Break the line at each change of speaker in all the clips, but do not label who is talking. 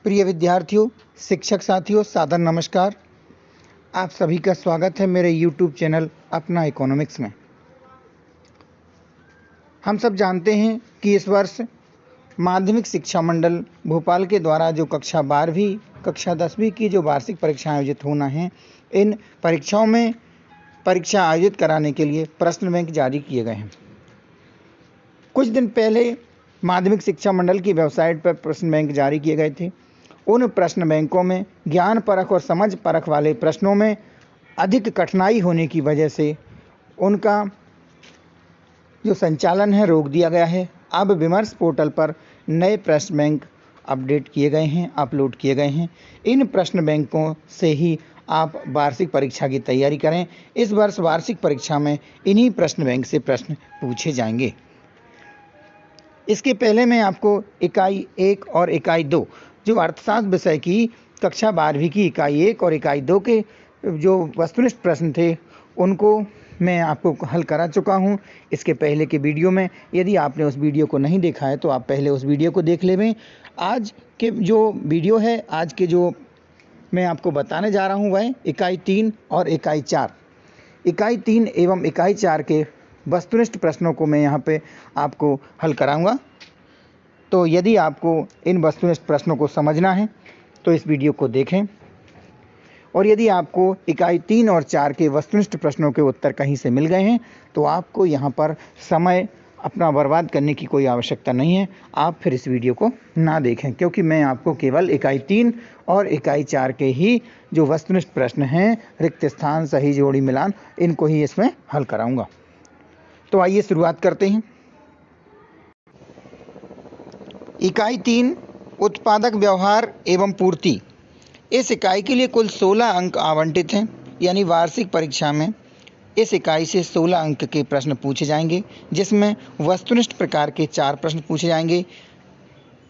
प्रिय विद्यार्थियों, शिक्षक साथियों, सादर नमस्कार। आप सभी का स्वागत है मेरे YouTube चैनल अपना इकोनॉमिक्स में। हम सब जानते हैं कि इस वर्ष माध्यमिक शिक्षा मंडल भोपाल के द्वारा जो कक्षा 12वीं, कक्षा 10वीं की जो वार्षिक परीक्षाएं आयोजित होना है, इन परीक्षाओं में परीक्षा आयोजित कराने के लिए प्रश्न बैंक जारी किए गए हैं। कुछ दिन पहले माध्यमिक शिक्षा मंडल की वेबसाइट पर प्रश्न बैंक जारी किए गए थे। उन प्रश्न बैंकों में ज्ञान परख और समझ परख वाले प्रश्नों में अधिक कठिनाई होने की वजह से उनका जो संचालन है रोक दिया गया है। अब विमर्श पोर्टल पर नए प्रश्न बैंक अपडेट किए गए हैं, अपलोड किए गए हैं। इन प्रश्न बैंकों से ही आप वार्षिक परीक्षा की तैयारी करें। इस वर्ष वार्षिक परीक्षा में इन्हीं प्रश्न बैंक से प्रश्न पूछे जाएंगे। इसके पहले मैं आपको इकाई 1 और इकाई 2 जो अर्थशास्त्र विषय की कक्षा 12वीं की इकाई 1 और इकाई 2 के जो वस्तुनिष्ठ प्रश्न थे उनको मैं आपको हल करा चुका हूं। इसके पहले के वीडियो में, यदि आपने उस वीडियो को नहीं देखा है तो आप पहले उस वीडियो को देख लें। आज के जो वीडियो है, आज के जो मैं आपको बताने जा रहा हूं वह इकाई 3 और इकाई 4। इकाई 3 एवं इकाई 4 के वस्तुनिष्ठ प्रश्नों को मैं यहाँ पे आपको हल कराऊंगा। तो यदि आपको इन वस्तुनिष्ठ प्रश्नों को समझना है तो इस वीडियो को देखें, और यदि आपको इकाई 3 और 4 के वस्तुनिष्ठ प्रश्नों के उत्तर कहीं से मिल गए हैं तो आपको यहाँ पर समय अपना बर्बाद करने की कोई आवश्यकता नहीं है। आप फिर इस वीडियो को ना देखें, क्योंकि मैं आपको केवल इकाई 3 और इकाई 4 के ही जो वस्तुनिष्ठ प्रश्न हैं, रिक्त स्थान, सही जोड़ी, मिलान, इनको ही इसमें हल कराऊंगा। तो आइए शुरुआत करते हैं। इकाई 3 उत्पादक व्यवहार एवं पूर्ति। इस इकाई के लिए कुल 16 अंक आवंटित हैं, यानी वार्षिक परीक्षा में इस इकाई से 16 अंक के प्रश्न पूछे जाएंगे, जिसमें वस्तुनिष्ठ प्रकार के 4 प्रश्न पूछे जाएंगे,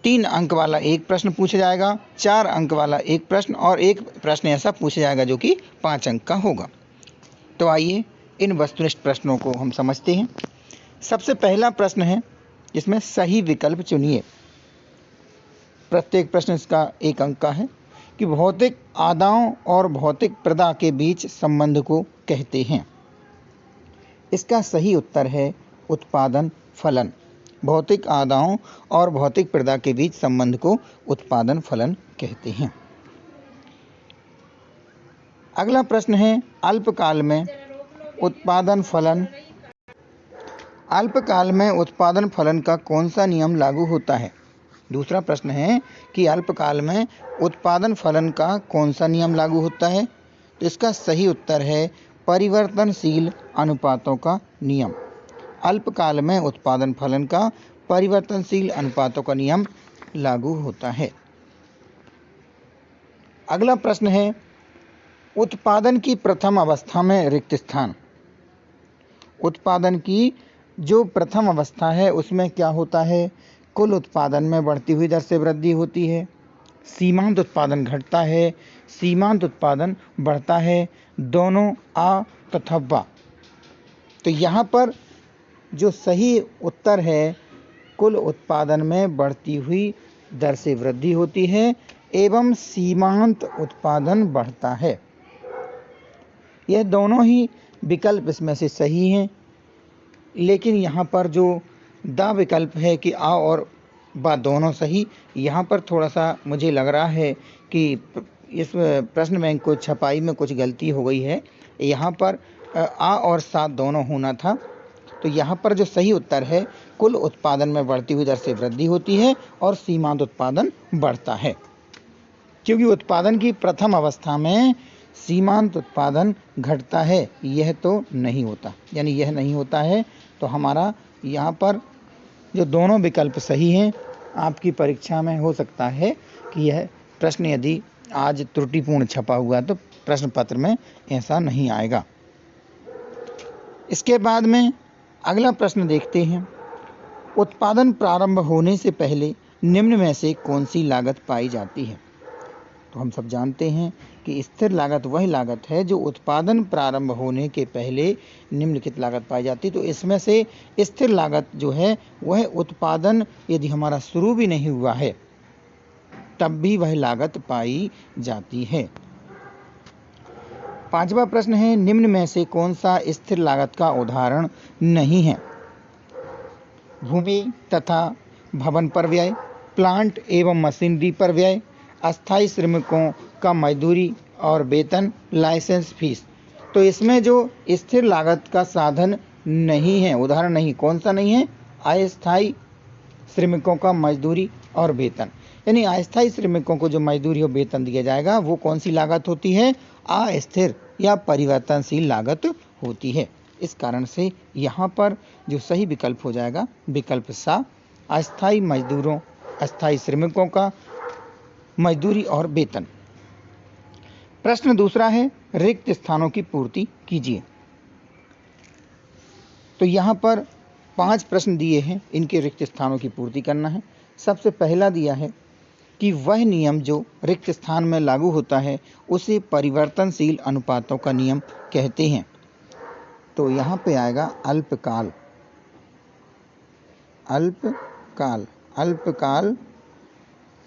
3 अंक वाला एक प्रश्न पूछा जाएगा, 4 अंक वाला एक प्रश्न और एक प्रश्न ऐसा पूछा जाएगा जो कि 5 अंक का होगा। तो आइए इन वस्तुनिष्ठ प्रश्नों को हम समझते हैं। सबसे पहला प्रश्न है, जिसमें सही विकल्प चुनिए। प्रत्येक प्रश्न इसका 1 अंक का है कि भौतिक आदाओं और भौतिक प्रदा के बीच संबंध को कहते हैं। इसका सही उत्तर है उत्पादन फलन। भौतिक आदाओं और भौतिक प्रदा के बीच संबंध को उत्पादन फलन कहते हैं। अगला प्रश्न है, अल्पकाल में उत्पादन फलन। अल्पकाल में उत्पादन फलन का कौन सा नियम लागू होता है? दूसरा प्रश्न है कि अल्पकाल में उत्पादन फलन का कौन सा नियम लागू होता है? तो इसका सही उत्तर है परिवर्तनशील अनुपातों का नियम। अल्पकाल में उत्पादन फलन का परिवर्तनशील अनुपातों का नियम लागू होता है। अगला प्रश्न है, उत्पादन की प्रथम अवस्था में रिक्त स्थान। उत्पादन की जो प्रथम अवस्था है उसमें क्या होता है? कुल उत्पादन में बढ़ती हुई दर से वृद्धि होती है, सीमांत उत्पादन घटता है, सीमांत उत्पादन बढ़ता है, दोनों आ तथा बा। तो यहाँ पर जो सही उत्तर है, कुल उत्पादन में बढ़ती हुई दर से वृद्धि होती है एवं सीमांत उत्पादन बढ़ता है। यह दोनों ही विकल्प इसमें से सही हैं, लेकिन यहाँ पर जो दा विकल्प है कि आ और बा दोनों सही, यहाँ पर थोड़ा सा मुझे लग रहा है कि इस प्रश्न बैंक को छपाई में कुछ गलती हो गई है। यहाँ पर आ और सा दोनों होना था। तो यहाँ पर जो सही उत्तर है, कुल उत्पादन में बढ़ती हुई दर से वृद्धि होती है और सीमांत उत्पादन बढ़ता है, क्योंकि उत्पादन की प्रथम अवस्था में सीमांत उत्पादन घटता है, यह तो नहीं होता, यानी यह नहीं होता है। तो हमारा यहाँ पर जो दोनों विकल्प सही हैं। आपकी परीक्षा में हो सकता है कि यह प्रश्न यदि आज त्रुटिपूर्ण छपा हुआ तो प्रश्न पत्र में ऐसा नहीं आएगा। इसके बाद में अगला प्रश्न देखते हैं, उत्पादन प्रारंभ होने से पहले निम्न में से कौन सी लागत पाई जाती है? तो हम सब जानते हैं कि स्थिर लागत वह लागत है जो उत्पादन प्रारंभ होने के पहले निम्नलिखित लागत पाई जाती है। तो इसमें से स्थिर लागत जो है वह उत्पादन यदि हमारा शुरू भी नहीं हुआ है तब भी वह लागत पाई जाती है। पांचवा प्रश्न है, निम्न में से कौन सा स्थिर लागत का उदाहरण नहीं है? भूमि तथा भवन पर व्यय, प्लांट एवं मशीनरी पर व्यय, अस्थायी श्रमिकों का मजदूरी और वेतन, लाइसेंस फीस। तो इसमें जो स्थिर लागत का साधन नहीं है, उदाहरण नहीं, कौन सा नहीं है? अस्थायी श्रमिकों का मजदूरी और वेतन। यानी अस्थायी श्रमिकों को जो मजदूरी और वेतन दिया जाएगा वो कौन सी लागत होती है? अस्थिर या परिवर्तनशील लागत होती है। इस कारण से यहाँ पर जो सही विकल्प हो जाएगा विकल्प सा, अस्थायी मजदूरों, अस्थायी श्रमिकों का मजदूरी और वेतन। प्रश्न दूसरा है, रिक्त स्थानों की पूर्ति कीजिए। तो यहाँ पर 5 प्रश्न दिए हैं, इनके रिक्त स्थानों की पूर्ति करना है। सबसे पहला दिया है कि वह नियम जो रिक्त स्थान में लागू होता है उसे परिवर्तनशील अनुपातों का नियम कहते हैं। तो यहाँ पे आएगा अल्पकाल। अल्पकाल, अल्पकाल,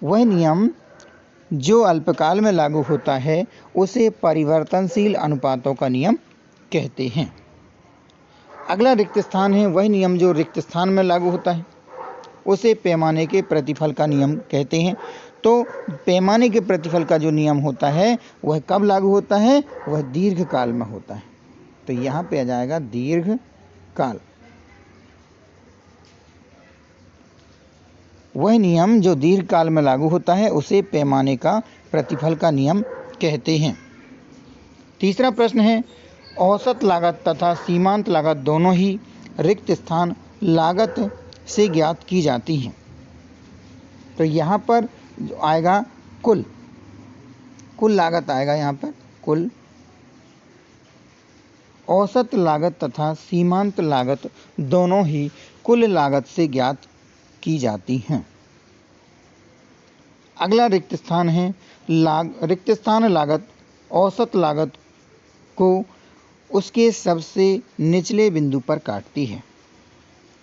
वह नियम जो अल्पकाल में लागू होता है उसे परिवर्तनशील अनुपातों का नियम कहते हैं। अगला रिक्त स्थान है, वह नियम जो रिक्त स्थान में लागू होता है उसे पैमाने के प्रतिफल का नियम कहते हैं। तो पैमाने के प्रतिफल का जो नियम होता है वह कब लागू होता है? वह दीर्घकाल में होता है। तो यहाँ पे आ जाएगा दीर्घकाल। वह नियम जो दीर्घकाल में लागू होता है उसे पैमाने का प्रतिफल का नियम कहते हैं। तीसरा प्रश्न है, औसत लागत तथा सीमांत लागत दोनों ही रिक्त स्थान लागत से ज्ञात की जाती हैं। तो यहाँ पर जो आएगा कुल लागत आएगा। यहाँ पर कुल, औसत लागत तथा सीमांत लागत दोनों ही कुल लागत से ज्ञात की जाती हैं। अगला रिक्त स्थान है, रिक्त स्थान लागत औसत लागत को उसके सबसे निचले बिंदु पर काटती है।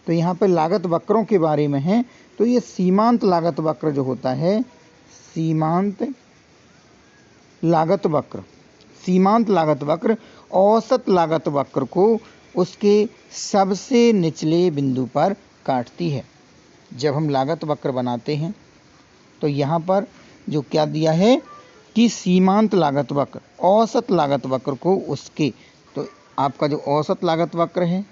तो यहाँ पर लागत वक्रों के बारे में है। तो ये सीमांत लागत वक्र जो होता है, सीमांत लागत वक्र, सीमांत लागत वक्र औसत लागत वक्र को उसके सबसे निचले बिंदु पर काटती है। जब हम लागत वक्र बनाते हैं तो यहाँ पर जो क्या दिया है कि सीमांत लागत वक्र औसत लागत वक्र को उसके, तो आपका जो औसत लागत वक्र है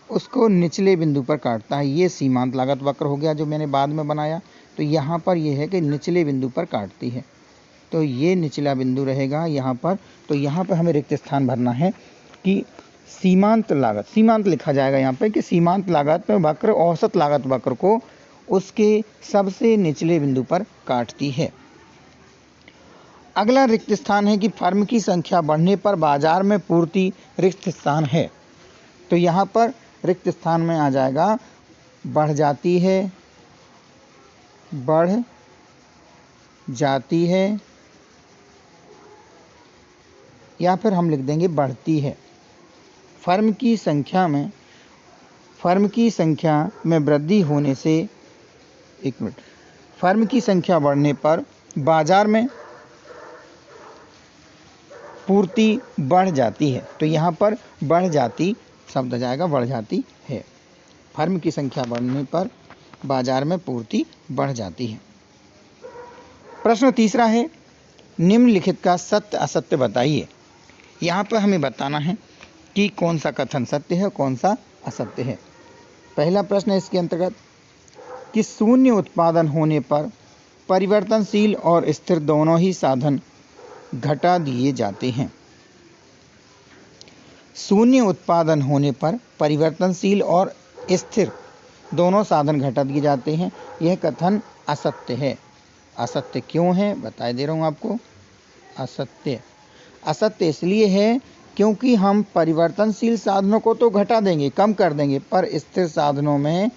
उसको निचले बिंदु पर काटता है। ये सीमांत लागत वक्र हो गया जो मैंने बाद में बनाया। तो यहाँ पर ये है कि निचले बिंदु पर काटती है। तो ये निचला बिंदु रहेगा यहाँ पर। तो यहाँ पर हमें रिक्त स्थान भरना है कि सीमांत लागत, सीमांत लिखा जाएगा यहाँ पे कि सीमांत लागत में वक्र औसत लागत वक्र को उसके सबसे निचले बिंदु पर काटती है। अगला रिक्त स्थान है कि फर्म की संख्या बढ़ने पर बाजार में पूर्ति रिक्त स्थान है। तो यहाँ पर रिक्त स्थान में आ जाएगा बढ़ जाती है, बढ़ जाती है, या फिर हम लिख देंगे बढ़ती है। फर्म की संख्या में वृद्धि होने से, एक मिनट, फर्म की संख्या बढ़ने पर बाजार में पूर्ति बढ़ जाती है। तो यहाँ पर बढ़ जाती शब्द आ जाएगा, बढ़ जाती है। फर्म की संख्या बढ़ने पर बाजार में पूर्ति बढ़ जाती है। प्रश्न तीसरा है, निम्नलिखित का सत्य असत्य बताइए। यहाँ पर हमें बताना है कि कौन सा कथन सत्य है, कौन सा असत्य है। पहला प्रश्न है इसके अंतर्गत कि शून्य उत्पादन होने पर परिवर्तनशील और स्थिर दोनों ही साधन घटा दिए जाते हैं। शून्य उत्पादन होने पर परिवर्तनशील और स्थिर दोनों साधन घटा दिए जाते हैं। यह कथन असत्य है। असत्य क्यों है बता दे रहा हूँ आपको। असत्य इसलिए है क्योंकि हम परिवर्तनशील साधनों को तो घटा देंगे, कम कर देंगे, पर स्थिर साधनों में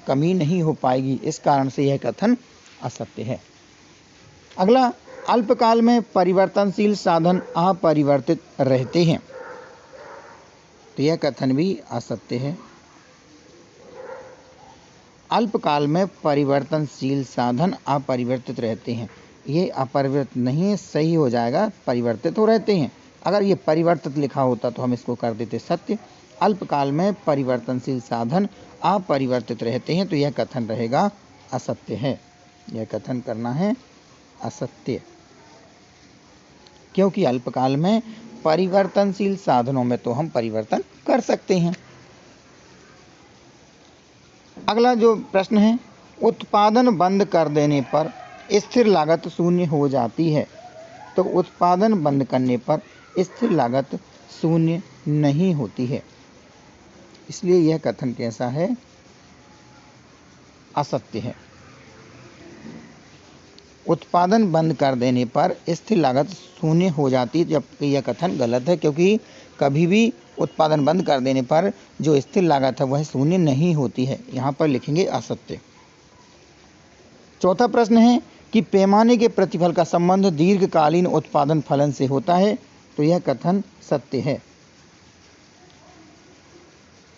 कमी नहीं हो पाएगी। इस कारण से यह कथन असत्य है। अगला, अल्पकाल में परिवर्तनशील साधन अपरिवर्तित रहते हैं। तो यह कथन भी असत्य है। अल्पकाल में परिवर्तनशील साधन अपरिवर्तित रहते हैं। ये अपरिवर्तित नहीं है, सही हो जाएगा, परिवर्तित हो रहते हैं। अगर ये परिवर्तित लिखा होता तो हम इसको कर देते सत्य। अल्पकाल में परिवर्तनशील साधन अपरिवर्तित रहते हैं, तो यह कथन रहेगा असत्य है। यह कथन करना है असत्य, क्योंकि अल्पकाल में परिवर्तनशील साधनों में तो हम परिवर्तन कर सकते हैं। अगला जो प्रश्न है, उत्पादन बंद कर देने पर स्थिर लागत शून्य हो जाती है। तो उत्पादन बंद करने पर स्थिर लागत शून्य नहीं होती है, इसलिए यह कथन कैसा है? असत्य है। उत्पादन बंद कर देने पर स्थिर लागत शून्य हो जाती है, जबकि यह कथन गलत है, क्योंकि कभी भी उत्पादन बंद कर देने पर जो स्थिर लागत है वह शून्य नहीं होती है। यहाँ पर लिखेंगे असत्य। चौथा प्रश्न है कि पैमाने के प्रतिफल का संबंध दीर्घकालीन उत्पादन फलन से होता है। तो यह कथन सत्य है।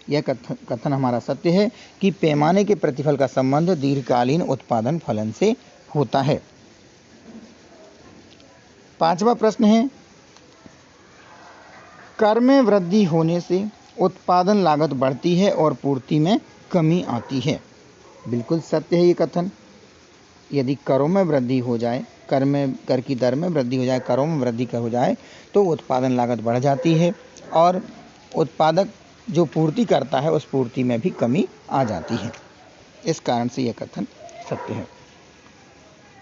यह कथन हमारा सत्य है कि पैमाने के प्रतिफल का संबंध दीर्घकालीन उत्पादन फलन से होता है। पांचवा प्रश्न है, कर में वृद्धि होने से उत्पादन लागत बढ़ती है और पूर्ति में कमी आती है। बिल्कुल सत्य है ये कथन। यदि करों में वृद्धि हो जाए, कर की दर में वृद्धि हो जाए, करों में वृद्धि हो जाए तो उत्पादन लागत बढ़ जाती है और उत्पादक जो पूर्ति करता है उस पूर्ति में भी कमी आ जाती है। इस कारण से यह कथन सत्य है।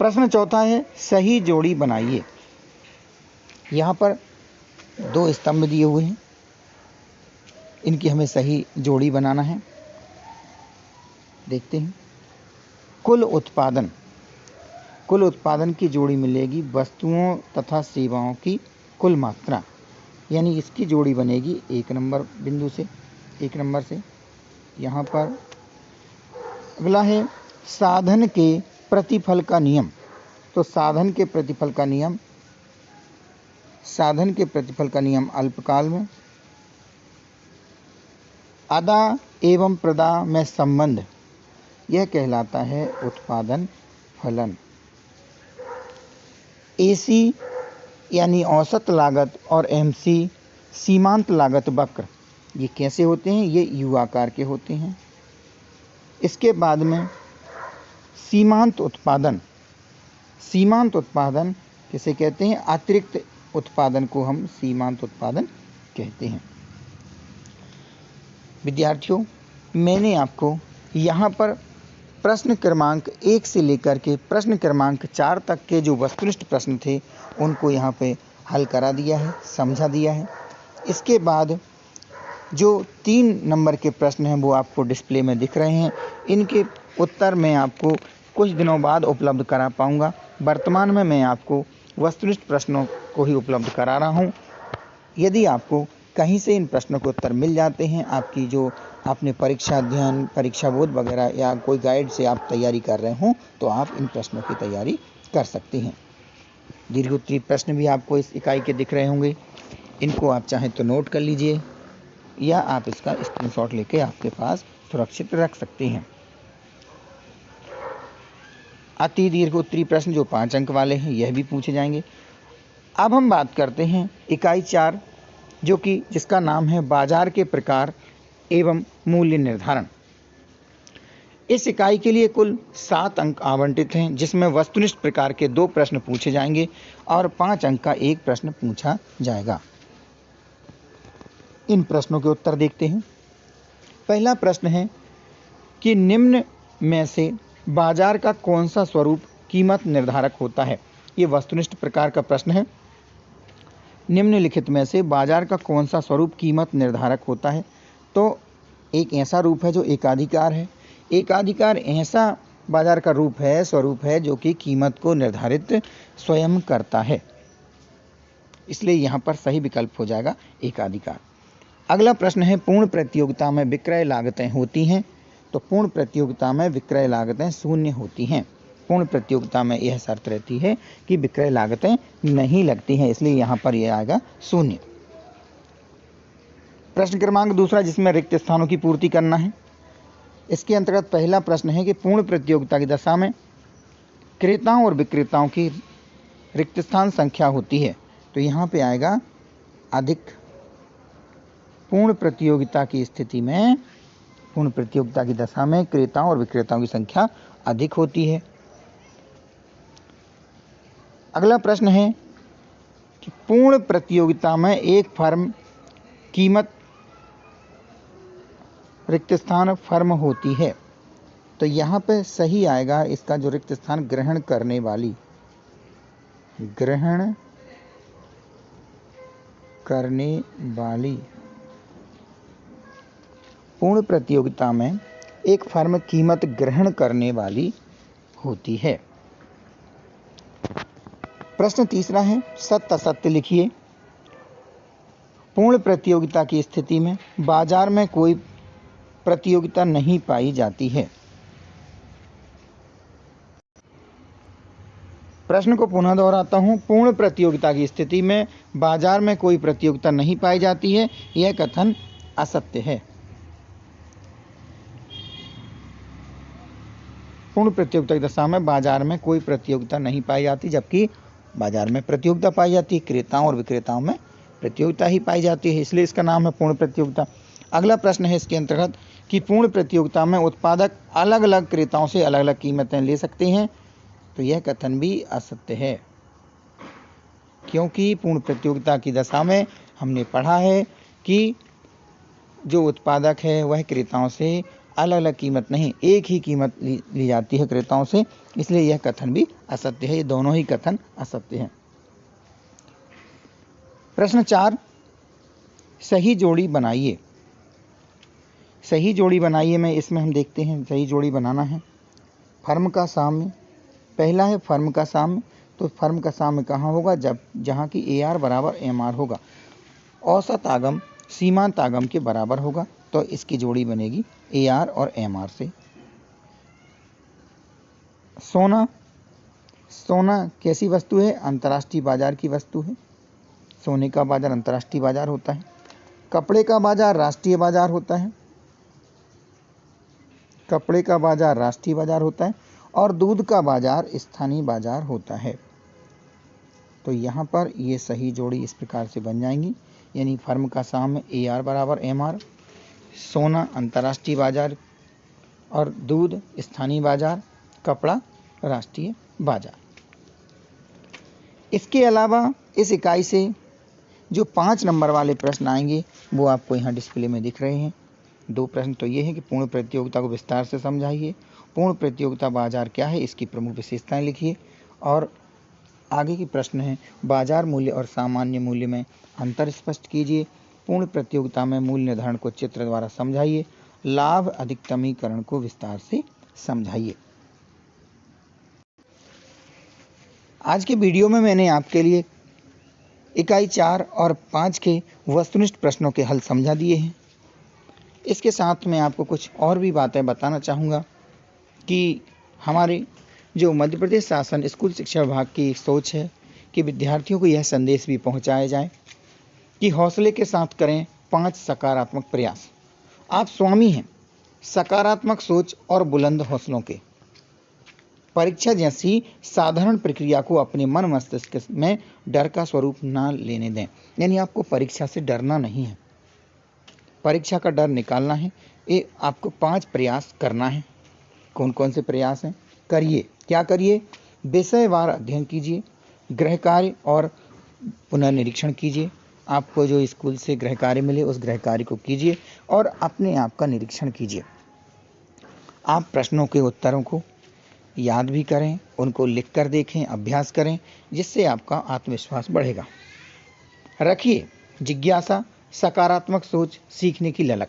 प्रश्न चौथा है, सही जोड़ी बनाइए। यहाँ पर 2 स्तंभ दिए हुए हैं, इनकी हमें सही जोड़ी बनाना है। देखते हैं। कुल उत्पादन की जोड़ी मिलेगी वस्तुओं तथा सेवाओं की कुल मात्रा, यानी इसकी जोड़ी बनेगी 1 नंबर बिंदु से, 1 नंबर से यहाँ पर। अगला है साधन के प्रतिफल का नियम। तो साधन के प्रतिफल का नियम अल्पकाल में अदा एवं प्रदा में संबंध, यह कहलाता है उत्पादन फलन। एसी यानी औसत लागत और एमसी सीमांत लागत वक्र, ये कैसे होते हैं? ये यू आकार के होते हैं। इसके बाद में सीमांत उत्पादन किसे कहते हैं? अतिरिक्त उत्पादन को हम सीमांत उत्पादन कहते हैं। विद्यार्थियों, मैंने आपको यहाँ पर प्रश्न क्रमांक 1 से लेकर के प्रश्न क्रमांक 4 तक के जो वस्तुनिष्ठ प्रश्न थे उनको यहाँ पे हल करा दिया है, समझा दिया है। इसके बाद जो 3 नंबर के प्रश्न हैं वो आपको डिस्प्ले में दिख रहे हैं। इनके उत्तर मैं आपको कुछ दिनों बाद उपलब्ध करा पाऊँगा। वर्तमान में मैं आपको वस्तुनिष्ठ प्रश्नों को ही उपलब्ध करा रहा हूँ। यदि आपको कहीं से इन प्रश्नों के उत्तर मिल जाते हैं, आपकी जो आपने परीक्षा अध्ययन, परीक्षा बोध वगैरह या कोई गाइड से आप तैयारी कर रहे हों, तो आप इन प्रश्नों की तैयारी कर सकते हैं। दीर्घोत्तरीय प्रश्न भी आपको इस इकाई के दिख रहे होंगे। इनको आप चाहें तो नोट कर लीजिए या आप इसका स्क्रीनशॉट लेके आपके पास सुरक्षित रख सकते हैं। अति दीर्घोत्तरीय प्रश्न जो 5 अंक वाले हैं, यह भी पूछे जाएंगे। अब हम बात करते हैं इकाई 4, जो कि जिसका नाम है बाजार के प्रकार एवं मूल्य निर्धारण। इस इकाई के लिए कुल 7 अंक आवंटित हैं, जिसमें वस्तुनिष्ठ प्रकार के 2 प्रश्न पूछे जाएंगे और 5 अंक का 1 प्रश्न पूछा जाएगा। इन प्रश्नों के उत्तर देखते हैं। पहला प्रश्न है कि निम्न में से बाजार का कौन सा स्वरूप कीमत निर्धारक होता है? ये वस्तुनिष्ठ प्रकार का प्रश्न है। निम्नलिखित में से बाजार का कौन सा स्वरूप कीमत निर्धारक होता है? तो एक ऐसा रूप है जो एकाधिकार है। एकाधिकार ऐसा बाजार का रूप है, स्वरूप है, जो कि कीमत को निर्धारित स्वयं करता है। इसलिए यहाँ पर सही विकल्प हो जाएगा एकाधिकार। अगला प्रश्न है पूर्ण प्रतियोगिता में विक्रय लागतें होती हैं? तो पूर्ण प्रतियोगिता में विक्रय लागतें शून्य होती हैं। पूर्ण प्रतियोगिता में यह शर्त रहती है कि विक्रय लागतें नहीं लगती हैं, इसलिए यहाँ पर यह आएगा शून्य। प्रश्न क्रमांक 2, जिसमें रिक्त स्थानों की पूर्ति करना है। इसके अंतर्गत पहला प्रश्न है कि पूर्ण प्रतियोगिता की दशा में क्रेताओं और विक्रेताओं की रिक्त स्थान संख्या होती है, तो यहाँ पे आएगा अधिक। पूर्ण प्रतियोगिता की स्थिति में, पूर्ण प्रतियोगिता की दशा में क्रेताओं और विक्रेताओं की संख्या अधिक होती है। अगला प्रश्न है कि पूर्ण प्रतियोगिता में एक फर्म कीमत रिक्त स्थान फर्म होती है, तो यहाँ पे सही आएगा इसका जो रिक्त स्थान ग्रहण करने वाली, ग्रहण करने वाली। पूर्ण प्रतियोगिता में एक फर्म कीमत ग्रहण करने वाली होती है। प्रश्न तीसरा है, सत्य असत्य लिखिए। पूर्ण प्रतियोगिता की स्थिति में बाजार में कोई प्रतियोगिता नहीं पाई जाती है। प्रश्न को पुनः दोहराता हूं। पूर्ण प्रतियोगिता की स्थिति में बाजार में कोई प्रतियोगिता नहीं पाई जाती है, यह कथन असत्य है। पूर्ण प्रतियोगिता की दशा में बाजार में कोई प्रतियोगिता नहीं पाई जाती, जबकि बाजार में प्रतियोगिता पाई जाती है। क्रेताओं और विक्रेताओं में प्रतियोगिता ही पाई जाती है, इसलिए इसका नाम है पूर्ण प्रतियोगिता। अगला प्रश्न है इसके अंतर्गत कि पूर्ण प्रतियोगिता में उत्पादक अलग अलग क्रेताओं से अलग अलग कीमतें ले सकते हैं, तो यह कथन भी असत्य है, क्योंकि पूर्ण प्रतियोगिता की दशा में हमने पढ़ा है कि जो उत्पादक है वह क्रेताओं से अलग अलग कीमत नहीं, एक ही कीमत ली जाती है क्रेताओं से, इसलिए यह कथन भी असत्य है। ये दोनों ही कथन असत्य हैं। प्रश्न 4, सही जोड़ी बनाइए। सही जोड़ी बनाइए में इसमें हम देखते हैं सही जोड़ी बनाना है। फर्म का साम्य, पहला है फर्म का साम्य, तो फर्म का साम्य कहाँ होगा, जब जहाँ की AR बराबर MR होगा, औसत आगम सीमांत आगम के बराबर होगा, तो इसकी जोड़ी बनेगी AR और MR से। सोना, सोना कैसी वस्तु है, अंतर्राष्ट्रीय बाजार की वस्तु है। सोने का बाजार अंतर्राष्ट्रीय बाजार होता है। कपड़े का बाजार राष्ट्रीय बाजार होता है, कपड़े का बाजार राष्ट्रीय बाजार होता है, और दूध का बाजार स्थानीय बाजार होता है। तो यहाँ पर ये सही जोड़ी इस प्रकार से बन जाएंगी, यानी फर्म का साम्य AR बराबर MR, सोना अंतर्राष्ट्रीय बाजार और दूध स्थानीय बाजार, कपड़ा राष्ट्रीय बाजार। इसके अलावा इस इकाई से जो 5 नंबर वाले प्रश्न आएंगे वो आपको यहाँ डिस्प्ले में दिख रहे हैं। 2 प्रश्न तो ये है कि पूर्ण प्रतियोगिता को विस्तार से समझाइए, पूर्ण प्रतियोगिता बाजार क्या है, इसकी प्रमुख विशेषताएं लिखिए, और आगे की प्रश्न है बाजार मूल्य और सामान्य मूल्य में अंतर स्पष्ट कीजिए, पूर्ण प्रतियोगिता में मूल्य निर्धारण को चित्र द्वारा समझाइए, लाभ अधिकतमीकरण को विस्तार से समझाइए। आज के वीडियो में मैंने आपके लिए इकाई 4 और 5 के वस्तुनिष्ठ प्रश्नों के हल समझा दिए हैं। इसके साथ मैं आपको कुछ और भी बातें बताना चाहूँगा कि हमारे जो मध्य प्रदेश शासन स्कूल शिक्षा विभाग की सोच है कि विद्यार्थियों को यह संदेश भी पहुंचाया जाए कि हौसले के साथ करें 5 सकारात्मक प्रयास। आप स्वामी हैं सकारात्मक सोच और बुलंद हौसलों के। परीक्षा जैसी साधारण प्रक्रिया को अपने मन मस्तिष्क में डर का स्वरूप ना लेने दें, यानी आपको परीक्षा से डरना नहीं है, परीक्षा का डर निकालना है। ये आपको 5 प्रयास करना है। कौन कौन से प्रयास हैं, करिए। क्या करिए, विषयवार अध्ययन कीजिए, गृह कार्य और पुनर्निरीक्षण कीजिए। आपको जो स्कूल से गृह कार्य मिले उस गृह कार्य को कीजिए और अपने आप का निरीक्षण कीजिए। आप प्रश्नों के उत्तरों को याद भी करें, उनको लिख कर देखें, अभ्यास करें, जिससे आपका आत्मविश्वास बढ़ेगा। रखिए जिज्ञासा, सकारात्मक सोच, सीखने की ललक।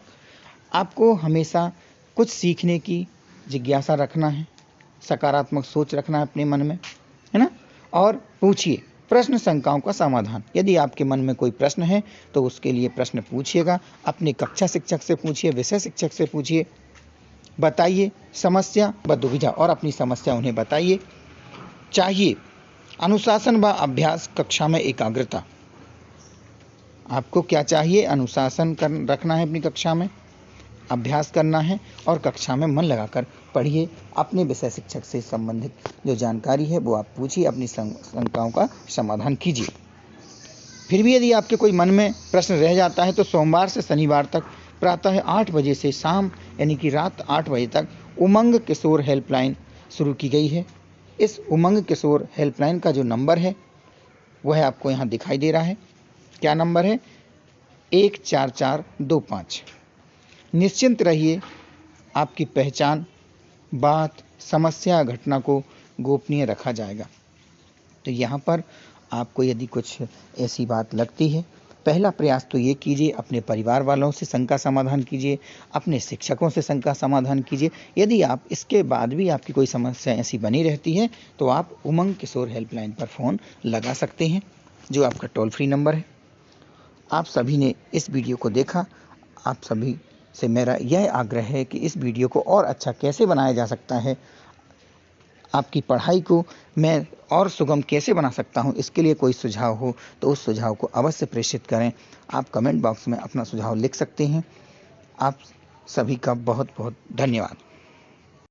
आपको हमेशा कुछ सीखने की जिज्ञासा रखना है, सकारात्मक सोच रखना है अपने मन में, है ना। और पूछिए प्रश्न शंकाओं का समाधान। यदि आपके मन में कोई प्रश्न है तो उसके लिए प्रश्न पूछिएगा, अपने कक्षा शिक्षक से पूछिए, विषय शिक्षक से पूछिए, बताइए समस्या व दुविधा और अपनी समस्या उन्हें बताइए। चाहिए अनुशासन व अभ्यास, कक्षा में एकाग्रता। आपको क्या चाहिए, अनुशासन रखना है अपनी कक्षा में, अभ्यास करना है और कक्षा में मन लगाकर पढ़िए। अपने विषय शिक्षक से संबंधित जो जानकारी है वो आप पूछिए, अपनी शंकाओं का समाधान कीजिए। फिर भी यदि आपके कोई मन में प्रश्न रह जाता है तो सोमवार से शनिवार तक प्रातः 8 बजे से शाम यानी कि रात 8 बजे तक उमंग किशोर हेल्पलाइन शुरू की गई है। इस उमंग किशोर हेल्पलाइन का जो नंबर है वह आपको यहाँ दिखाई दे रहा है। क्या नंबर है? 14425। निश्चिंत रहिए, आपकी पहचान, बात, समस्या, घटना को गोपनीय रखा जाएगा। तो यहाँ पर आपको यदि कुछ ऐसी बात लगती है, पहला प्रयास तो ये कीजिए, अपने परिवार वालों से शंका समाधान कीजिए, अपने शिक्षकों से शंका समाधान कीजिए। यदि आप इसके बाद भी आपकी कोई समस्या ऐसी बनी रहती है तो आप उमंग किशोर हेल्पलाइन पर फ़ोन लगा सकते हैं, जो आपका टोल फ्री नंबर है। आप सभी ने इस वीडियो को देखा। आप सभी से मेरा यह आग्रह है कि इस वीडियो को और अच्छा कैसे बनाया जा सकता है, आपकी पढ़ाई को मैं और सुगम कैसे बना सकता हूं, इसके लिए कोई सुझाव हो तो उस सुझाव को अवश्य प्रेषित करें। आप कमेंट बॉक्स में अपना सुझाव लिख सकते हैं। आप सभी का बहुत बहुत धन्यवाद।